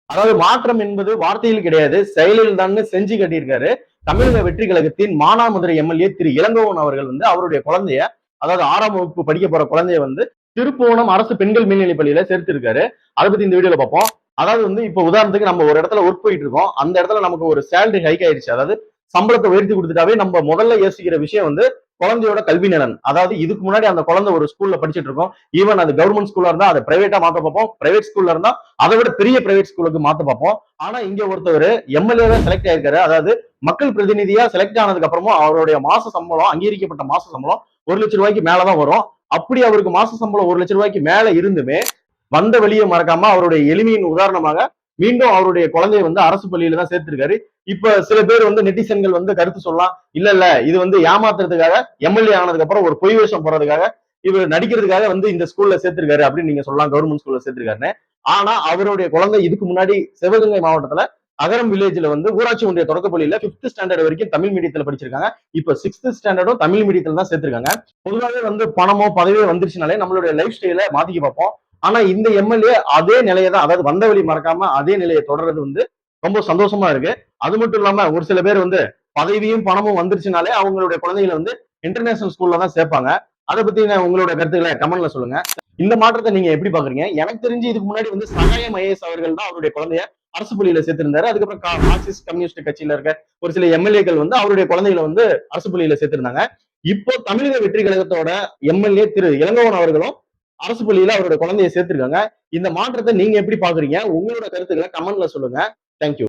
அதாவது மாற்றம் என்பது வார்த்தையில் கிடையாது, செயலில் தான் செஞ்சு கட்டியிருக்காரு. தமிழக வெற்றி கழகத்தின் மானாமதுரை எம்எல்ஏ திரு இளங்கோவன் அவர்கள் வந்து அவருடைய குழந்தைய, அதாவது 6ஆம் வகுப்பு படிக்க போற குழந்தைய வந்து திருப்புவனம் அரசு பெண்கள் மேல்நிலைப் பள்ளியில சேர்த்திருக்காரு. அதை பத்தி இந்த வீடியோல பார்ப்போம். அதாவது வந்து இப்ப உதாரணத்துக்கு நம்ம ஒரு இடத்துல ஒர்க் போயிட்டு இருக்கோம், அந்த இடத்துல நமக்கு ஒரு சேலரி ஹைக் ஆயிடுச்சு, அதாவது சம்பளத்தை உயர்த்தி கொடுத்துட்டாவே நம்ம முதல்ல யோசிக்கிற விஷயம் வந்து குழந்தையோட கல்வி நலன். அதாவது இதுக்கு முன்னாடி அந்த குழந்தை ஒரு ஸ்கூல்ல படிச்சுட்டு இருக்கோம், ஈவன் அது கவர்மெண்ட் ஸ்கூல்ல இருந்தா அதை பிரைவேட்டா மாத்த பார்ப்போம், பிரைவேட் ஸ்கூல்ல இருந்தா அதை விட பெரிய பிரைவேட் ஸ்கூலுக்கு மாத்த பார்ப்போம். ஆனா இங்க ஒருத்தவர் எம்எல்ஏ செலக்ட் ஆயிருக்காரு, அதாவது மக்கள் பிரதிநிதியா செலக்ட் ஆனதுக்கு அப்புறமும் அவருடைய மாச சம்பளம், அங்கீகரிக்கப்பட்ட மாச சம்பளம் 1,00,000 ரூபாய்க்கு மேலதான் வரும். அப்படி அவருக்கு மாச சம்பளம் 1,00,000 ரூபாய்க்கு மேல இருந்துமே வந்த வழியை மறக்காம அவருடைய எளிமையின் உதாரணமாக மீண்டும் அவருடைய குழந்தைய வந்து அரசு பள்ளியில தான் சேர்த்திருக்காரு. இப்ப சில பேர் வந்து நெட்டிசன்கள் வந்து கருத்து சொல்லலாம், இல்ல இது வந்து ஏமாத்துறதுக்காக எம்எல்ஏ ஆனதுக்கு அப்புறம் ஒரு பொய் வேஷம் போறதுக்காக இவர் நடிக்கிறதுக்காக வந்து இந்த ஸ்கூல்ல சேர்த்திருக்காரு அப்படின்னு நீங்க சொல்லலாம், கவர்மெண்ட் ஸ்கூல்ல சேர்த்திருக்காருன்னு. ஆனா அவருடைய குழந்தை இதுக்கு முன்னாடி சிவகங்கை மாவட்டத்துல அகரம் வில்லேஜ்ல வந்து ஊராட்சி ஒன்றிய தொடக்கப்பள்ளியில 5th ஸ்டாண்டர்ட் வரைக்கும் தமிழ் மீடியத்துல படிச்சிருக்காங்க. இப்ப 6th ஸ்டாண்டர்டும் தமிழ் மீடியத்துல தான் சேர்த்திருக்காங்க. பொதுவாகவே வந்து பணமோ பதவியோ வந்துருச்சுனாலே நம்மளுடைய லைஃப் ஸ்டைல மாத்திக்க பார்ப்போம். ஆனா இந்த எம்எல்ஏ அதே நிலையை தான், அதாவது வந்த வழி மறக்காம அதே நிலையை தொடர்றது வந்து ரொம்ப சந்தோஷமா இருக்கு. அது மட்டும் இல்லாம ஒரு சில பேர் வந்து பதவியும் பணமும் வந்துருச்சுனாலே அவங்களுடைய குழந்தைகளை வந்து இன்டர்நேஷனல் ஸ்கூல்ல தான் சேர்ப்பாங்க. அதை பத்தி உங்களோட கருத்துக்களை கமெண்ட்ல சொல்லுங்க. இந்த மாற்றத்தை நீங்க எப்படி பாக்குறீங்க? எனக்கு தெரிஞ்சு இதுக்கு முன்னாடி வந்து சகாயம் ஐஏஎஸ் அவர்கள் தான் அவருடைய குழந்தைய அரசு பள்ளியில சேர்த்திருந்தாரு. அதுக்கப்புறம் மார்க்சிஸ்ட் கம்யூனிஸ்ட் கட்சியில இருக்க ஒரு சில எம்எல்ஏக்கள் வந்து அவருடைய குழந்தைகளை வந்து அரசு பள்ளியில சேர்த்திருந்தாங்க. இப்போ தமிழக வெற்றி கழகத்தோட எம்எல்ஏ திரு இளங்கோவன் அவர்களும் அரசு பள்ளியில அவருடைய குழந்தைய சேர்த்திருக்காங்க. இந்த மாற்றத்தை நீங்க எப்படி பாக்குறீங்க? உங்களோட கருத்துக்களை கமெண்ட்ல சொல்லுங்க. தேங்க்யூ.